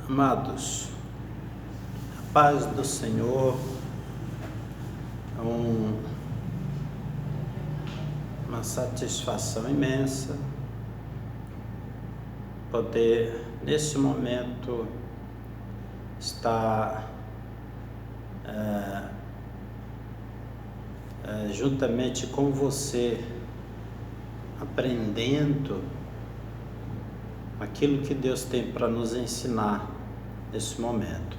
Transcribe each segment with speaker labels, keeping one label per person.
Speaker 1: Amados, a paz do Senhor é uma satisfação imensa poder, nesse momento, estar juntamente com você, aprendendo aquilo que Deus tem para nos ensinar nesse momento.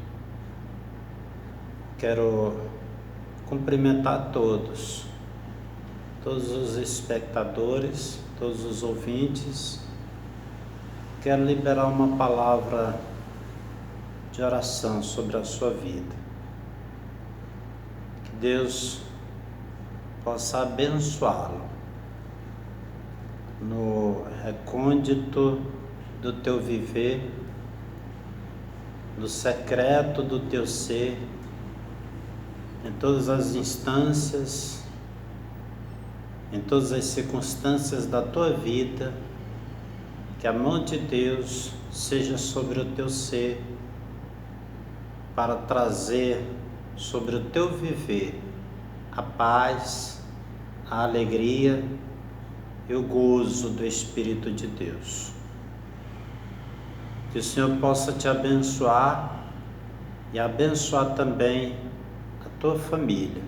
Speaker 1: Quero cumprimentar todos os espectadores, todos os ouvintes. Quero liberar uma palavra de oração sobre a sua vida. Que Deus possa abençoá-lo no recôndito do teu viver, no secreto do teu ser, em todas as instâncias, em todas as circunstâncias da tua vida, que a mão de Deus seja sobre o teu ser, para trazer sobre o teu viver a paz, a alegria e o gozo do Espírito de Deus. Que o Senhor possa te abençoar e abençoar também a tua família.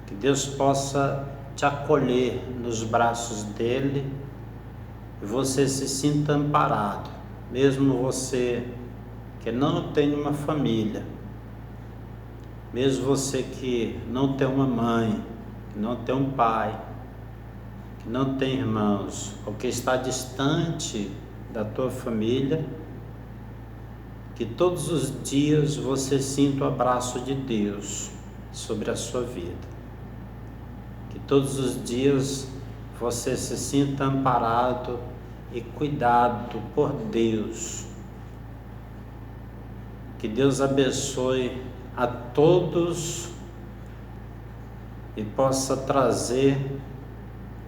Speaker 1: Que Deus possa te acolher nos braços dele e você se sinta amparado, mesmo você que não tem uma família, mesmo você que não tem uma mãe, que não tem um pai, que não tem irmãos, ou que está distante da tua família, que todos os dias você sinta o abraço de Deus sobre a sua vida. Que todos os dias você se sinta amparado e cuidado por Deus. Que Deus abençoe a todos e possa trazer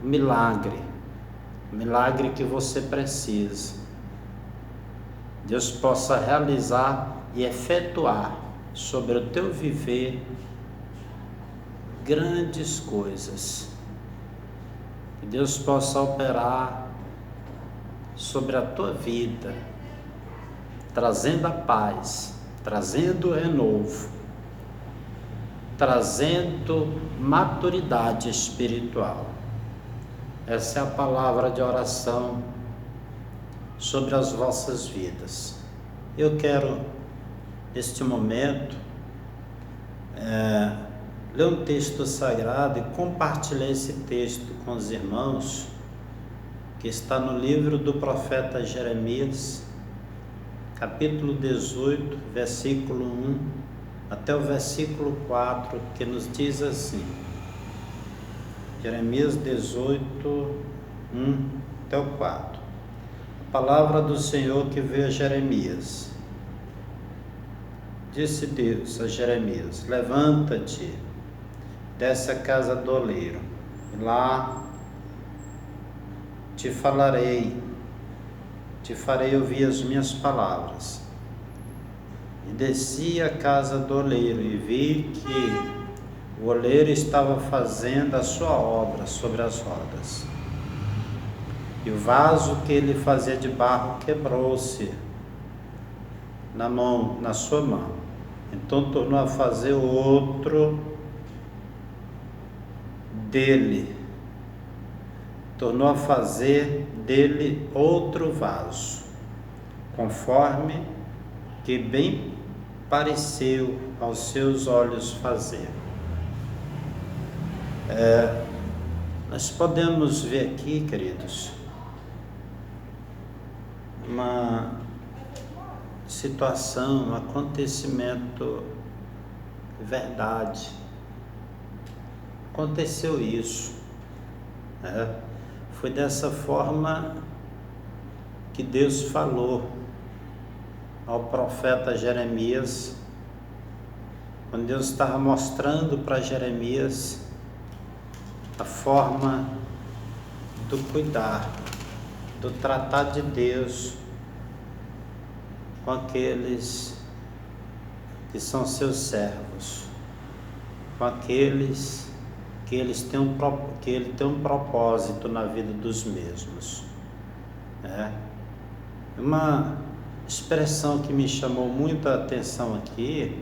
Speaker 1: o milagre que você precisa. Deus possa realizar e efetuar sobre o teu viver grandes coisas. Que Deus possa operar sobre a tua vida, trazendo a paz, trazendo o renovo, trazendo maturidade espiritual. Essa é a palavra de oração sobre as vossas vidas. Eu quero, neste momento, ler um texto sagrado e compartilhar esse texto com os irmãos, que está no livro do profeta Jeremias, capítulo 18, versículo 1 até o versículo 4, que nos diz assim: Jeremias 18, 1 até o 4. A palavra do Senhor que veio a Jeremias. Disse Deus a Jeremias: levanta-te, desce a casa do oleiro, e lá te falarei, te farei ouvir as minhas palavras. E desci à casa do oleiro e vi que o oleiro estava fazendo a sua obra sobre as rodas. E o vaso que ele fazia de barro quebrou-se na sua mão. Então tornou a fazer outro dele. Tornou a fazer dele outro vaso, conforme que bem pareceu aos seus olhos fazer. Nós podemos ver aqui, queridos, uma situação, um acontecimento, verdade. Aconteceu isso. Foi dessa forma que Deus falou ao profeta Jeremias, quando Deus estava mostrando para Jeremias a forma do cuidar, do tratar de Deus com aqueles que são seus servos, com aqueles que ele tem um propósito na vida dos mesmos. Uma expressão que me chamou muita atenção aqui,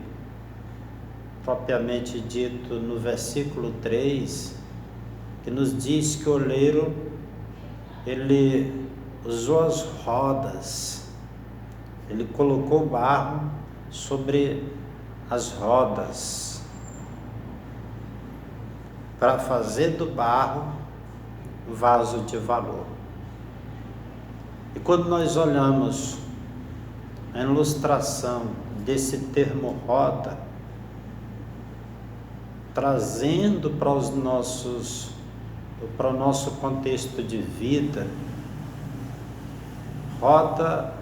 Speaker 1: propriamente dito no versículo 3, que nos diz que o oleiro, ele usou as rodas, ele colocou barro sobre as rodas, para fazer do barro um vaso de valor. E quando nós olhamos a ilustração desse termo roda, trazendo para o nosso contexto de vida, roda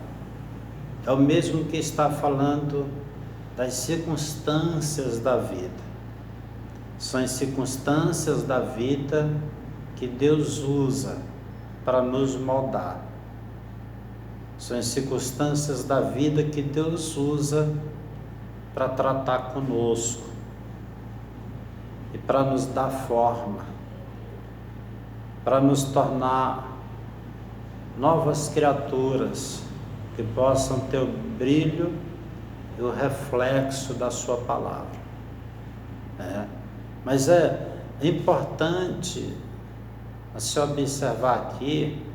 Speaker 1: é o mesmo que está falando das circunstâncias da vida. São as circunstâncias da vida que Deus usa para nos moldar. São as circunstâncias da vida que Deus usa para tratar conosco e para nos dar forma, para nos tornar novas criaturas que possam ter o brilho e o reflexo da sua palavra. Mas é importante a se observar aqui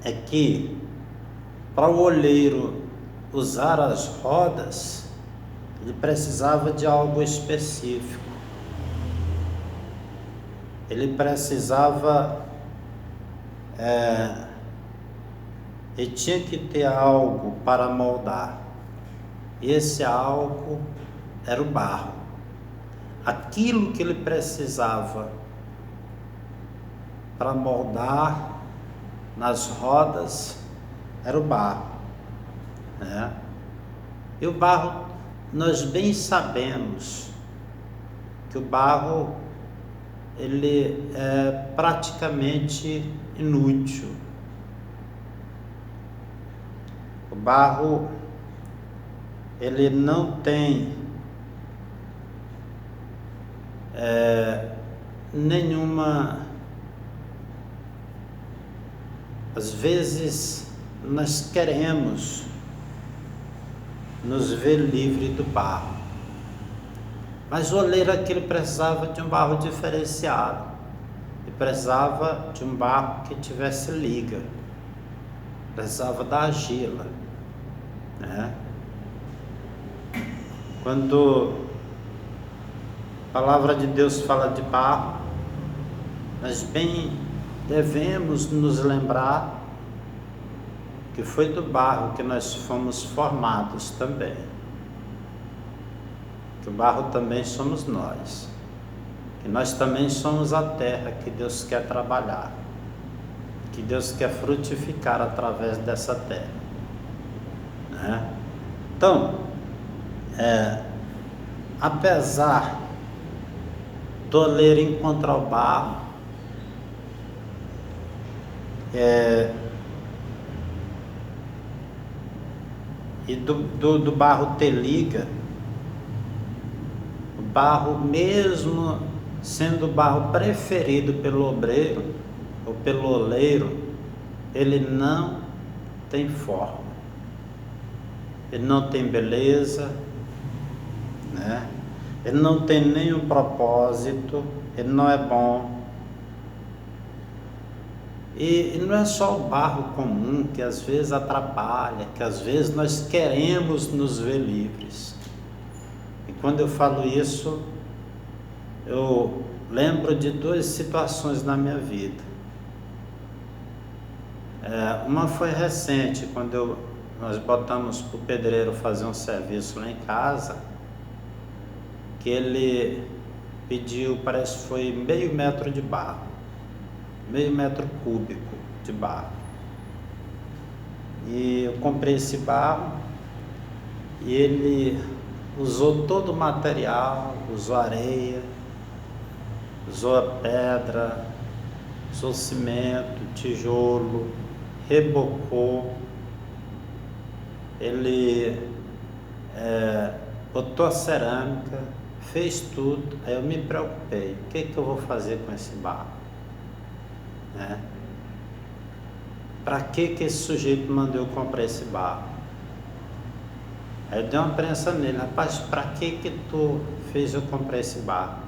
Speaker 1: é que para o oleiro usar as rodas, ele precisava de algo específico. Ele precisava, ele tinha que ter algo para moldar. E esse algo era o barro. Aquilo que ele precisava para moldar nas rodas era o barro. E o barro, nós bem sabemos que o barro, ele é praticamente inútil. O barro, ele não tem nenhuma... Às vezes nós queremos nos ver livre do barro, mas o oleiro aqui ele precisava de um barro diferenciado, ele precisava de um barro que tivesse liga, precisava da argila, Quando a palavra de Deus fala de barro, nós bem devemos nos lembrar que foi do barro que nós fomos formados também. Que o barro também somos nós. Que nós também somos a terra que Deus quer trabalhar. Que Deus quer frutificar através dessa terra. Então, apesar do oleiro encontrar o barro, e do barro ter liga, o barro, mesmo sendo o barro preferido pelo obreiro ou pelo oleiro, ele não tem forma, ele não tem beleza, ele não tem nenhum propósito, ele não é bom. E não é só o barro comum que às vezes atrapalha, que às vezes nós queremos nos ver livres. E quando eu falo isso, eu lembro de duas situações na minha vida. Uma foi recente, quando nós botamos para o pedreiro fazer um serviço lá em casa, que ele pediu, parece que foi meio metro de barro. Meio metro cúbico de barro. E eu comprei esse barro e ele usou todo o material, usou areia, usou a pedra, usou cimento, tijolo, rebocou. ele botou a cerâmica, fez tudo. Aí eu me preocupei, o que eu vou fazer com esse barro? Né? Para que esse sujeito mandou eu comprar esse barro? Aí eu dei uma prensa nele, rapaz, para que tu fez eu comprar esse barro?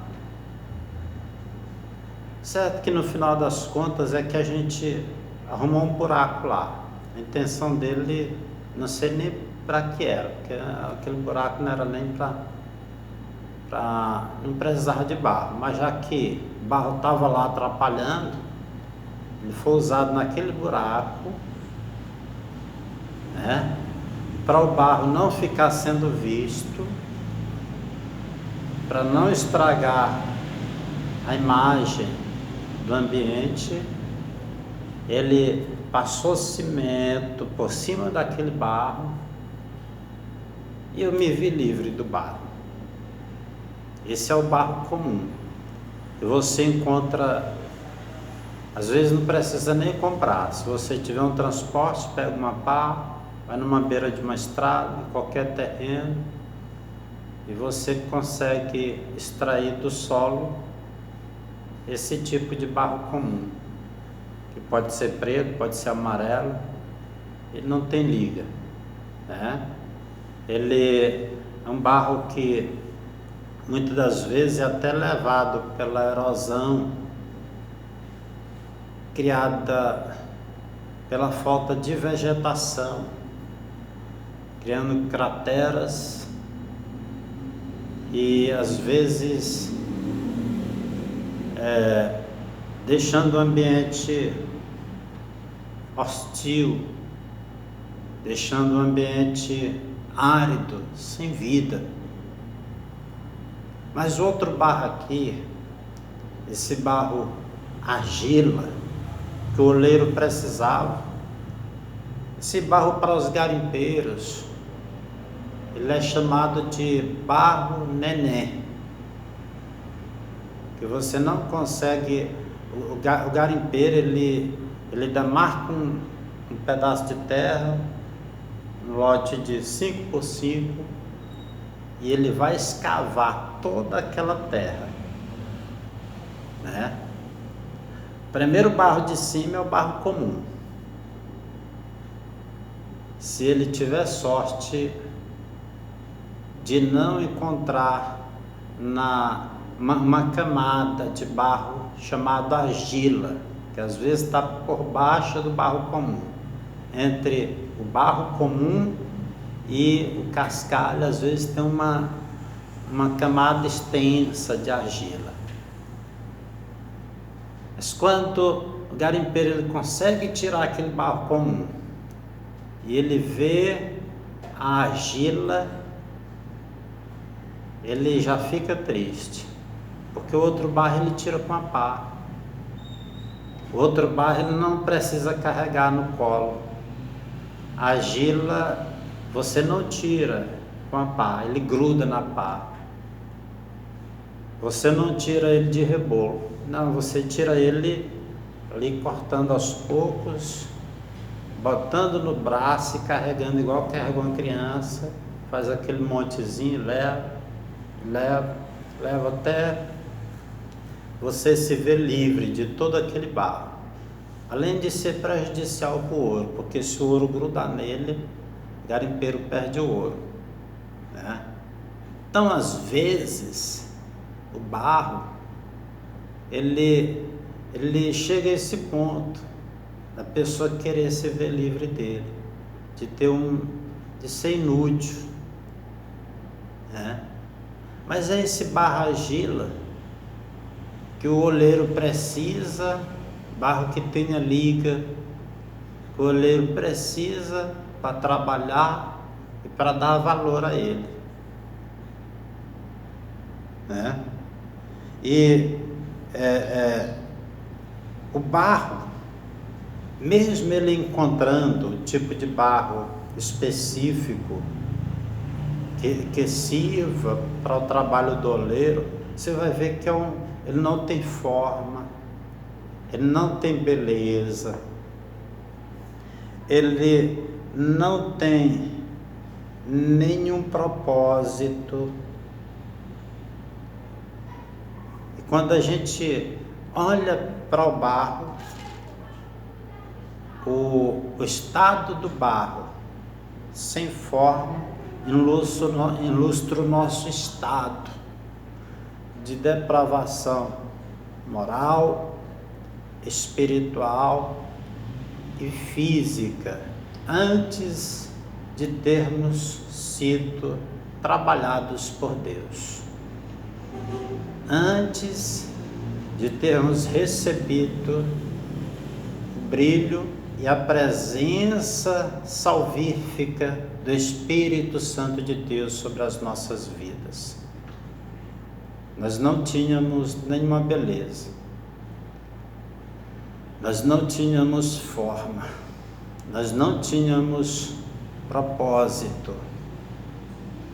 Speaker 1: Certo que no final das contas é que a gente arrumou um buraco lá. A intenção dele, não sei nem para que era, porque aquele buraco não era nem não precisava de barro, mas já que o barro estava lá atrapalhando, ele foi usado naquele buraco, né, para o barro não ficar sendo visto, para não estragar a imagem do ambiente. Ele passou cimento por cima daquele barro e eu me vi livre do barro. Esse é o barro comum, que você encontra, às vezes não precisa nem comprar. Se você tiver um transporte, pega uma pá, vai numa beira de uma estrada, em qualquer terreno, e você consegue extrair do solo esse tipo de barro comum, que pode ser preto, pode ser amarelo, ele não tem liga, né? Ele é um barro que muitas das vezes é até levado pela erosão criada pela falta de vegetação, criando crateras e às vezes deixando o ambiente hostil, deixando o ambiente árido, sem vida. Mas outro barro aqui, esse barro argila, que o oleiro precisava, esse barro para os garimpeiros, ele é chamado de barro neném, que você não consegue, o garimpeiro ele dá marca um pedaço de terra, um lote de 5 por 5, e ele vai escavar toda aquela terra, né? O primeiro barro de cima é o barro comum. Se ele tiver sorte de não encontrar uma camada de barro chamada argila, que às vezes está por baixo do barro comum, entre o barro comum e o cascalho, às vezes tem uma camada extensa de argila. Mas quando o garimpeiro ele consegue tirar aquele barro comum e ele vê a argila, ele já fica triste, porque o outro barro ele tira com a pá. O outro barro ele não precisa carregar no colo. A argila você não tira com a pá, ele gruda na pá. Você não tira ele de rebolo, não, você tira ele ali cortando aos poucos, botando no braço e carregando igual carrega uma criança, faz aquele montezinho, leva até você se ver livre de todo aquele barro. Além de ser prejudicial para o ouro, porque se o ouro grudar nele, o garimpeiro perde o ouro, né? Então, às vezes, o barro, ele chega a esse ponto, da pessoa querer se ver livre dele, de ser inútil, né? Mas é esse barro argila que o oleiro precisa, barro que tenha liga, que o oleiro precisa para trabalhar e para dar valor a ele, né? E o barro, mesmo ele encontrando o tipo de barro específico que sirva para o trabalho do oleiro, você vai ver que ele não tem forma, ele não tem beleza, ele não tem nenhum propósito. E quando a gente olha para o barro, o estado do barro sem forma ilustra o nosso estado de depravação moral, espiritual e física, antes de termos sido trabalhados por Deus, antes de termos recebido o brilho e a presença salvífica do Espírito Santo de Deus sobre as nossas vidas. Nós não tínhamos nenhuma beleza, nós não tínhamos forma, nós não tínhamos propósito.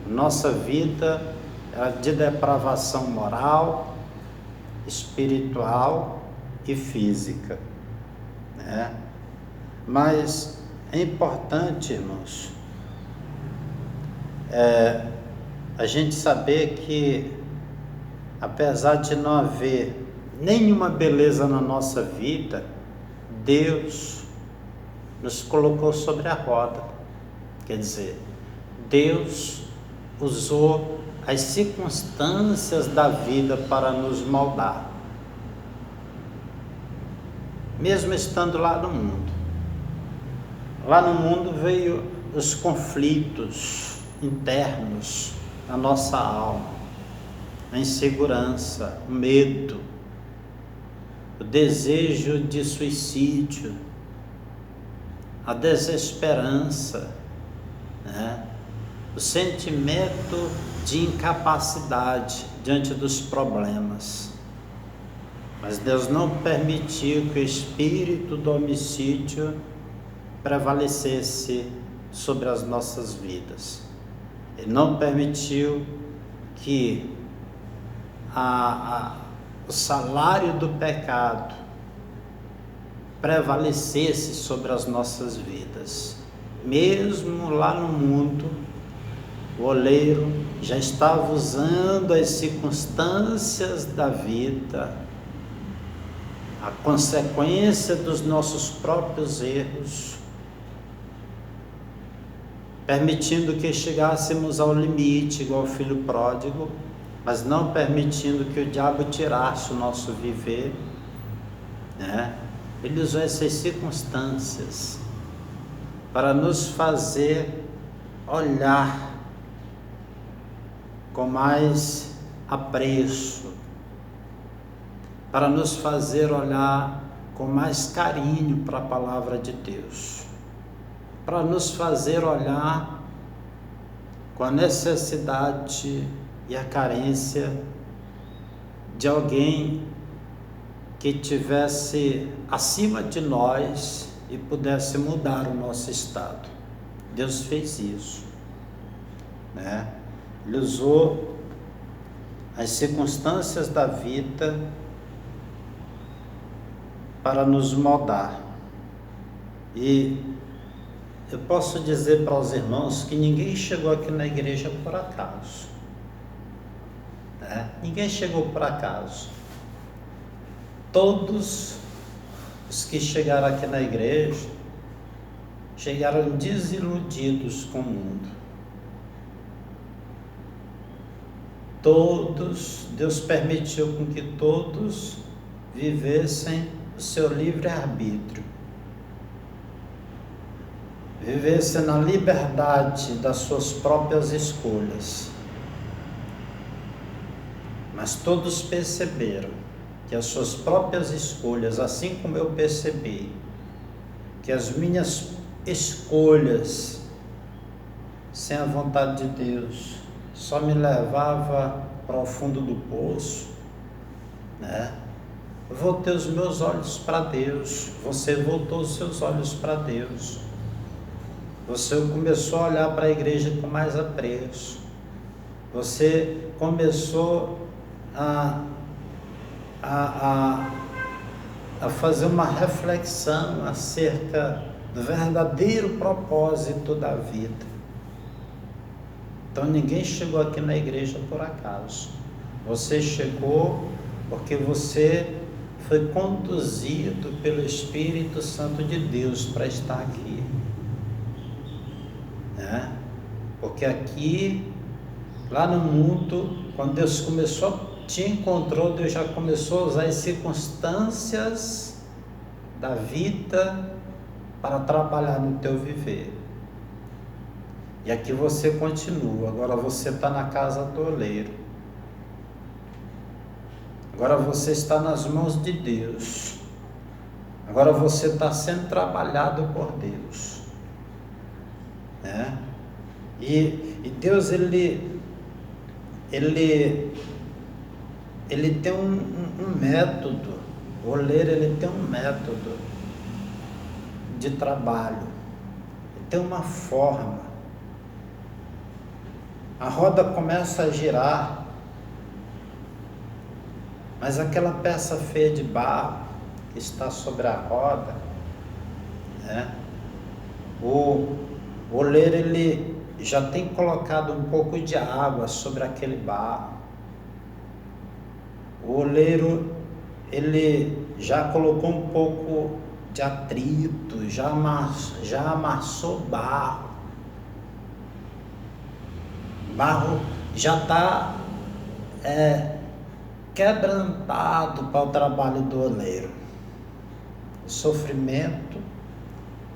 Speaker 1: Nossa vida era de depravação moral, espiritual e física, né? Mas é importante, irmãos, a gente saber que, apesar de não haver nenhuma beleza na nossa vida, Deus nos colocou sobre a roda. Quer dizer, Deus usou as circunstâncias da vida para nos moldar, mesmo estando lá no mundo. Lá no mundo veio os conflitos internos na nossa alma, a insegurança, o medo, o desejo de suicídio, a desesperança, né? O sentimento de incapacidade diante dos problemas. Mas Deus não permitiu que o espírito do homicídio prevalecesse sobre as nossas vidas. Ele não permitiu que o salário do pecado prevalecesse sobre as nossas vidas. Mesmo lá no mundo, o oleiro já estava usando as circunstâncias da vida, a consequência dos nossos próprios erros, permitindo que chegássemos ao limite, igual o filho pródigo, mas não permitindo que o diabo tirasse o nosso viver, né? Ele usou essas circunstâncias para nos fazer olhar com mais apreço, para nos fazer olhar com mais carinho para a palavra de Deus, para nos fazer olhar com a necessidade e a carência de alguém que tivesse acima de nós e pudesse mudar o nosso estado. Deus fez isso, né? Ele usou as circunstâncias da vida para nos moldar. E eu posso dizer para os irmãos que ninguém chegou aqui na igreja por acaso, né? Ninguém chegou por acaso. Todos os que chegaram aqui na igreja chegaram desiludidos com o mundo. Todos, Deus permitiu com que todos vivessem o seu livre-arbítrio, vivessem na liberdade das suas próprias escolhas. Mas todos perceberam que as suas próprias escolhas, assim como eu percebi, que as minhas escolhas sem a vontade de Deus só me levava para o fundo do poço, né? Eu voltei os meus olhos para Deus, você voltou os seus olhos para Deus, você começou a olhar para a igreja com mais apreço, você começou a fazer uma reflexão acerca do verdadeiro propósito da vida. Então ninguém chegou aqui na igreja por acaso. Você chegou porque você foi conduzido pelo Espírito Santo de Deus para estar aqui, né? Porque aqui, lá no mundo, quando Deus te encontrou, Deus já começou a usar as circunstâncias da vida para trabalhar no teu viver. E aqui você continua. Agora você está na casa do oleiro. Agora você está nas mãos de Deus. Agora você está sendo trabalhado por Deus, né? E Deus, ele tem um método. O oleiro, ele tem um método de trabalho. Ele tem uma forma. A roda começa a girar, mas aquela peça feia de barro que está sobre a roda, né? O oleiro, ele já tem colocado um pouco de água sobre aquele barro. O oleiro, ele já colocou um pouco de atrito, já amassou barro. O barro já está quebrantado para o trabalho do oleiro. O sofrimento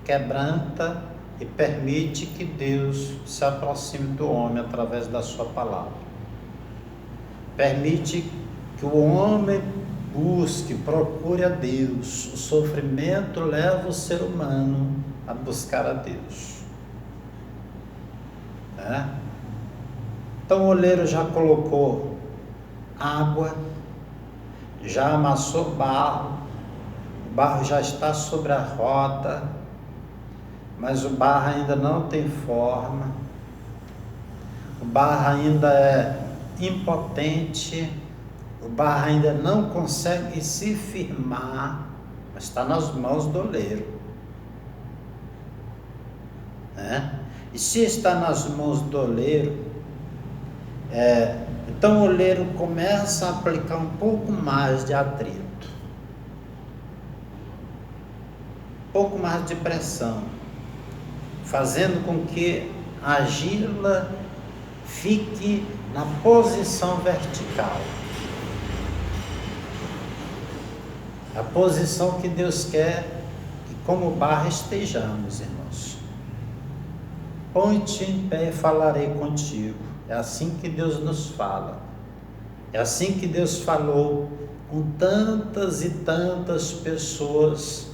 Speaker 1: quebranta e permite que Deus se aproxime do homem através da sua palavra. Permite que o homem busque, procure a Deus. O sofrimento leva o ser humano a buscar a Deus, né? Então o oleiro já colocou água, já amassou barro, o barro já está sobre a roda, mas o barro ainda não tem forma, o barro ainda é impotente, o barro ainda não consegue se firmar, mas está nas mãos do oleiro, né? E se está nas mãos do oleiro, então o oleiro começa a aplicar um pouco mais de atrito, um pouco mais de pressão, fazendo com que a argila fique na posição vertical, a posição que Deus quer que como barro estejamos, irmãos. Põe-te em pé e falarei contigo. É assim que Deus nos fala. É assim que Deus falou com tantas e tantas pessoas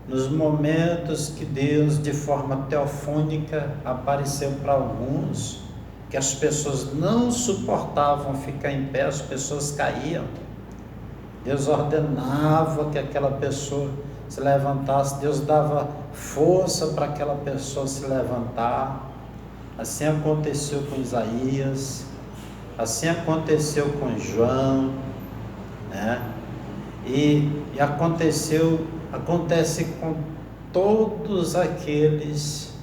Speaker 1: nos momentos que Deus, de forma teofônica, apareceu para alguns, que as pessoas não suportavam ficar em pé, as pessoas caíam. Deus ordenava que aquela pessoa se levantasse, Deus dava força para aquela pessoa se levantar. Assim aconteceu com Isaías, assim aconteceu com João, né? E acontece com todos aqueles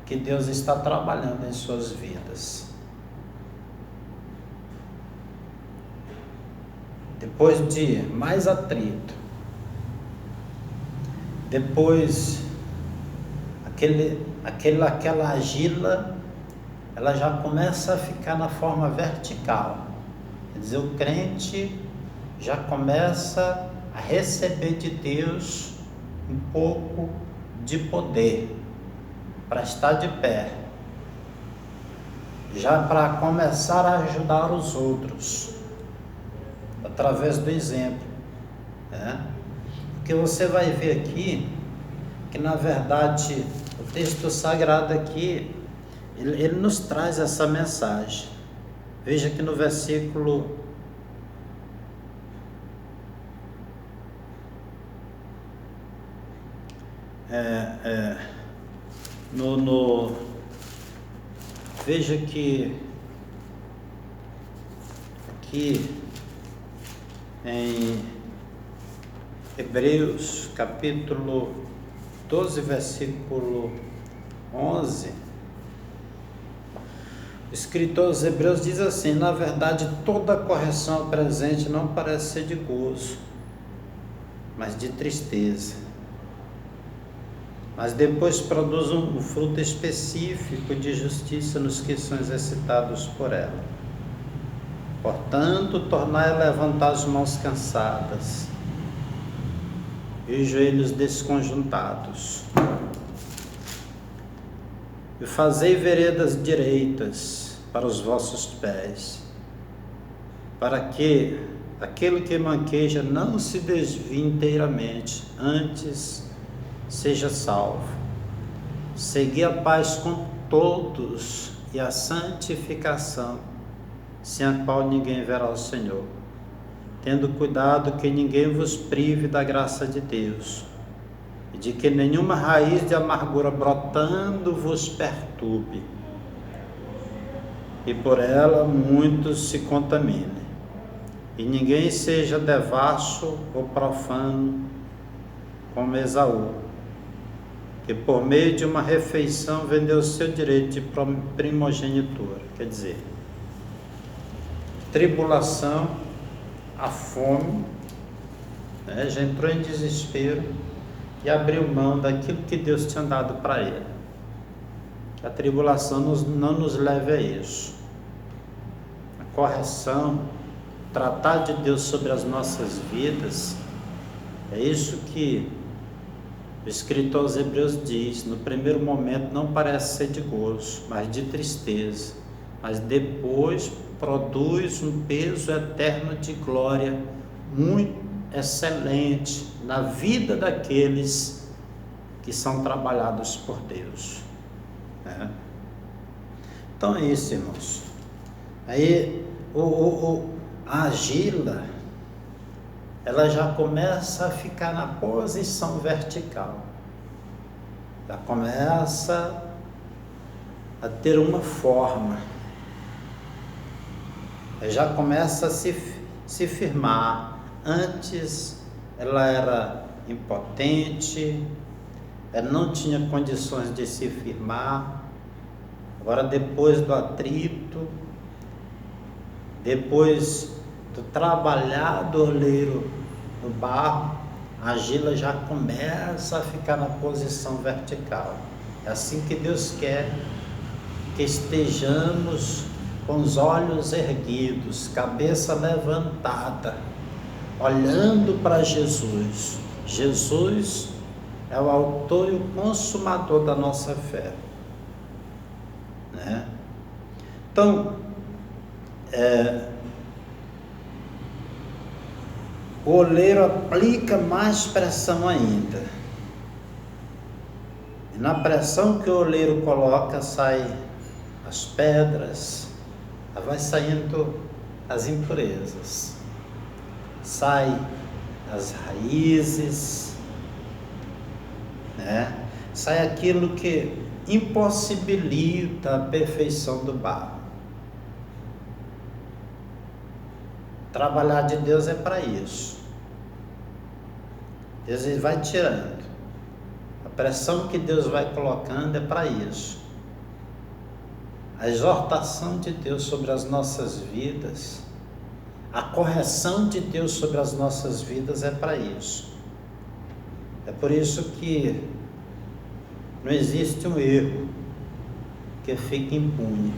Speaker 1: que Deus está trabalhando em suas vidas. Depois de mais atrito, depois aquela argila, ela já começa a ficar na forma vertical. Quer dizer, o crente já começa a receber de Deus um pouco de poder para estar de pé, já para começar a ajudar os outros através do exemplo, né? Porque você vai ver aqui que, na verdade, o texto sagrado aqui, ele nos traz essa mensagem. Veja que no versículo veja que aqui em Hebreus capítulo 12, versículo 11, O escritor aos Hebreus diz assim: na verdade, toda correção presente não parece ser de gozo, mas de tristeza. Mas depois produz um fruto específico de justiça nos que são exercitados por ela. Portanto, tornai a levantar as mãos cansadas e os joelhos desconjuntados, e fazei veredas direitas para os vossos pés, para que aquele que manqueja não se desvie inteiramente, antes seja salvo. Segui a paz com todos e a santificação, sem a qual ninguém verá o Senhor, tendo cuidado que ninguém vos prive da graça de Deus, e de que nenhuma raiz de amargura brotando vos perturbe, e por ela muitos se contaminem, e ninguém seja devasso ou profano como Esaú, que por meio de uma refeição vendeu o seu direito de primogenitura. Quer dizer, tribulação, a fome, já entrou em desespero e abriu mão daquilo que Deus tinha dado para ele. Que a tribulação não nos leve a isso. A correção, tratar de Deus sobre as nossas vidas, é isso que o escritor aos Hebreus diz: no primeiro momento não parece ser de gozo, mas de tristeza, mas depois produz um peso eterno de glória muito excelente na vida daqueles que são trabalhados por Deus, né? Então é isso, irmãos. Aí a argila, ela já começa a ficar na posição vertical, já começa a ter uma forma, já começa a se firmar. Antes ela era impotente, ela não tinha condições de se firmar. Agora, depois do atrito, depois do trabalhar do oleiro no barro, a argila já começa a ficar na posição vertical. É assim que Deus quer que estejamos com os olhos erguidos, cabeça levantada, olhando para Jesus. Jesus é o autor e o consumador da nossa fé, né? Então, o oleiro aplica mais pressão ainda, e na pressão que o oleiro coloca, sai as pedras, vai saindo as impurezas, sai as raízes, né? Sai aquilo que impossibilita a perfeição do barro. Trabalhar de Deus é para isso. Deus vai tirando. A pressão que Deus vai colocando é para isso. A exortação de Deus sobre as nossas vidas, a correção de Deus sobre as nossas vidas é para isso. É por isso que não existe um erro que fique impune.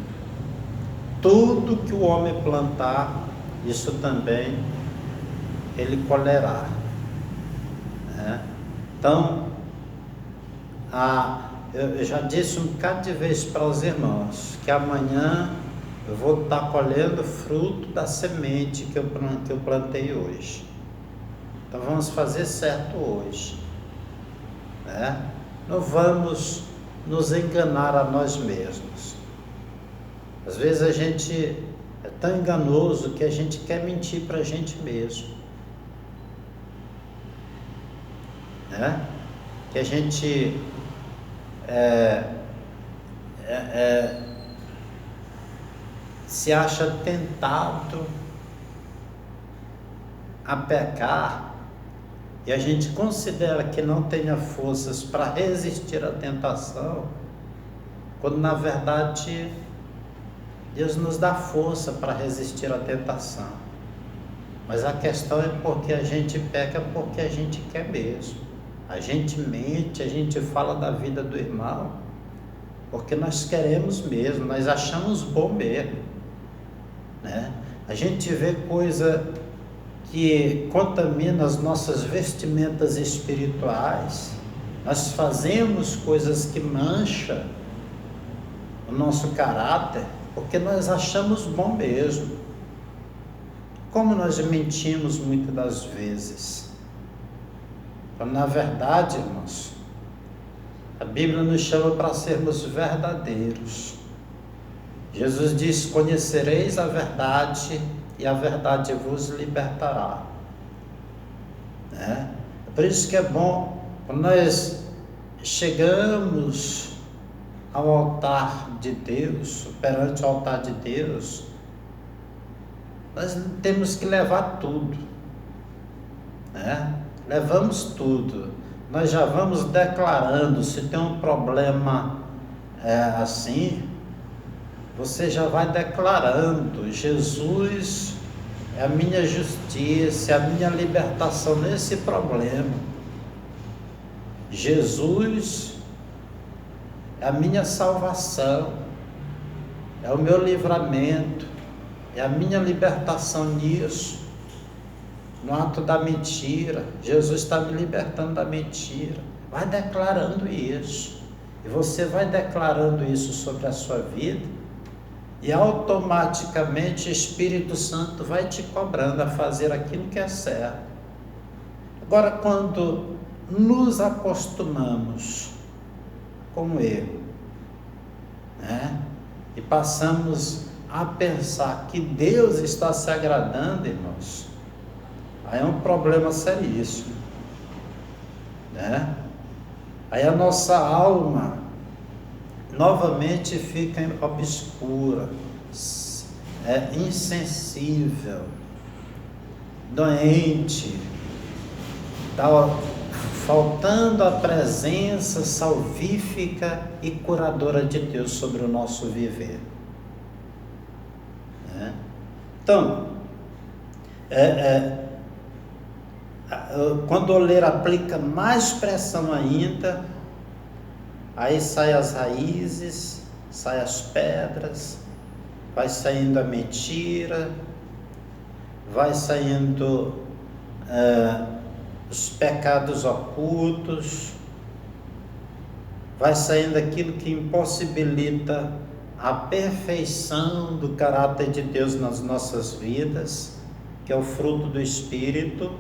Speaker 1: Tudo que o homem plantar, isso também ele colherá, né? Então, eu já disse um bocado de vezes para os irmãos que amanhã eu vou estar colhendo fruto da semente que eu plantei hoje. Então vamos fazer certo hoje, né? Não vamos nos enganar a nós mesmos. Às vezes a gente é tão enganoso que a gente quer mentir para a gente mesmo, né? Que a gente se acha tentado a pecar, e a gente considera que não tenha forças para resistir à tentação, quando na verdade Deus nos dá força para resistir à tentação. Mas a questão é porque a gente peca porque a gente quer mesmo. A gente mente, a gente fala da vida do irmão, porque nós queremos mesmo, nós achamos bom mesmo, né? A gente vê coisa que contamina as nossas vestimentas espirituais, nós fazemos coisas que mancham o nosso caráter, porque nós achamos bom mesmo. Como nós mentimos muitas das vezes. Então, na verdade, irmãos, a Bíblia nos chama para sermos verdadeiros. Jesus diz: conhecereis a verdade e a verdade vos libertará. Né? Por isso que é bom, quando nós chegamos ao altar de Deus, perante o altar de Deus, nós temos que levar tudo, né? Levamos tudo, nós já vamos declarando. Se tem um problema assim, você já vai declarando: Jesus é a minha justiça, é a minha libertação nesse problema. Jesus é a minha salvação, é o meu livramento, é a minha libertação nisso. No ato da mentira, Jesus está me libertando da mentira. Vai declarando isso. E você vai declarando isso sobre a sua vida, e automaticamente o Espírito Santo vai te cobrando a fazer aquilo que é certo. Agora, quando nos acostumamos com o erro, né? E passamos a pensar que Deus está se agradando, irmãos, aí é um problema seríssimo, né? Aí a nossa alma novamente fica obscura, insensível, doente, está faltando a presença salvífica e curadora de Deus sobre o nosso viver. Então, quando o oleiro aplica mais pressão ainda, aí saem as raízes, saem as pedras, vai saindo a mentira, vai saindo os pecados ocultos, vai saindo aquilo que impossibilita a perfeição do caráter de Deus nas nossas vidas, que é o fruto do Espírito,